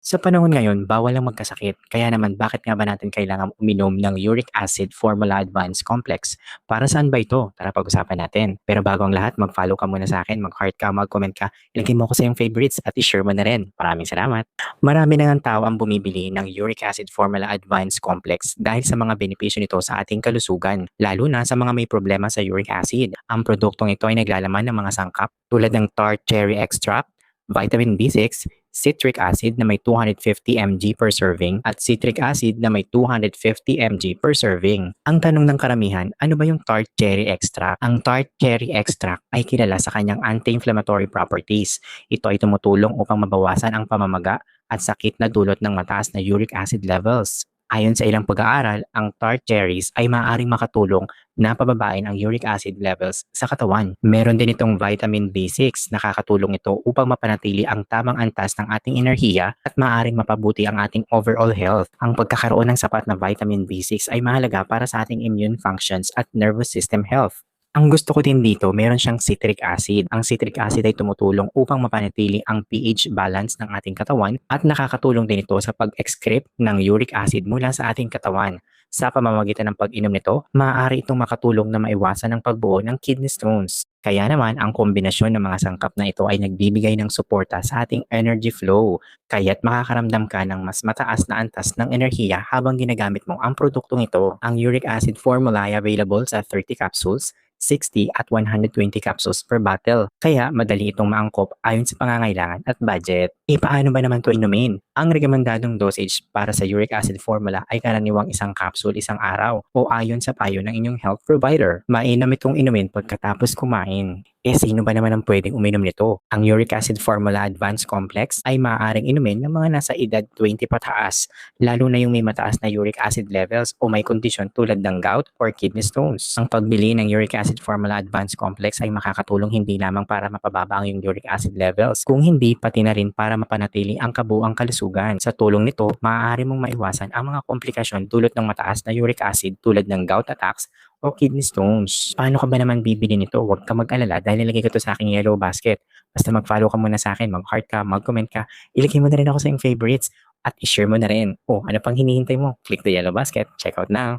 Sa panahon ngayon, bawal ang magkasakit. Kaya naman bakit nga ba natin kailangang uminom ng uric acid formula advanced complex? Para saan ba ito? Tara pag-usapan natin. Pero bago ang lahat, mag-follow ka muna sa akin, mag-heart ka, mag-comment ka, ilagay mo ko sa iyong favorites at i-share mo na rin. Maraming salamat. Marami na ng tao ang bumibili ng uric acid formula advanced complex dahil sa mga benepisyo nito sa ating kalusugan, lalo na sa mga may problema sa uric acid. Ang produktong ito ay naglalaman ng mga sangkap tulad ng tart cherry extract, vitamin B6, citric acid na may 250 mg per serving at citric acid na may 250 mg per serving. Ang tanong ng karamihan, ano ba yung tart cherry extract? Ang tart cherry extract ay kilala sa kanyang anti-inflammatory properties. Ito ay tumutulong upang mabawasan ang pamamaga at sakit na dulot ng mataas na uric acid levels. Ayon sa ilang pag-aaral, ang tart cherries ay maaaring makatulong na pababain ang uric acid levels sa katawan. Meron din itong vitamin B6, nakakatulong ito upang mapanatili ang tamang antas ng ating enerhiya at maaaring mapabuti ang ating overall health. Ang pagkakaroon ng sapat na vitamin B6 ay mahalaga para sa ating immune functions at nervous system health. Ang gusto ko din dito, meron siyang citric acid. Ang citric acid ay tumutulong upang mapanatili ang pH balance ng ating katawan at nakakatulong din ito sa pag-excrete ng uric acid mula sa ating katawan. Sa pamamagitan ng pag-inom nito, maaari itong makatulong na maiwasan ang pagbuo ng kidney stones. Kaya naman, ang kombinasyon ng mga sangkap na ito ay nagbibigay ng suporta sa ating energy flow. Kaya't makakaramdam ka ng mas mataas na antas ng enerhiya habang ginagamit mo ang produktong ito. Ang uric acid formula ay available sa 30 capsules, 60 at 120 capsules per bottle. Kaya madali itong maangkop ayon sa pangangailangan at budget. E paano ba naman ito inumin? Ang rekomendadong dosage para sa uric acid formula ay karaniwang isang capsule isang araw o ayon sa payo ng inyong health provider. Mainam itong inumin pagkatapos kumain. Eh sino ba naman ang pwedeng uminom nito? Ang uric acid formula advanced complex ay maaaring inumin ng mga nasa edad 20 pataas, lalo na yung may mataas na uric acid levels o may kondisyon tulad ng gout or kidney stones. Ang pagbili ng uric acid formula advanced complex ay makakatulong hindi lamang para mapababa ang iyong uric acid levels, kung hindi pati na rin para mapanatili ang kabuuang kalusugan. Sa tulong nito, maaari mong maiwasan ang mga komplikasyon dulot ng mataas na uric acid tulad ng gout attacks o kidney stones. Paano ka ba naman bibili nito? Huwag ka mag-alala dahil nilagay ko to sa aking yellow basket. Basta mag-follow ka muna sa akin, mag-heart ka, mag-comment ka, ilagay mo na rin ako sa iyong favorites at i-share mo na rin. O, ano pang hinihintay mo? Click the yellow basket. Check out now.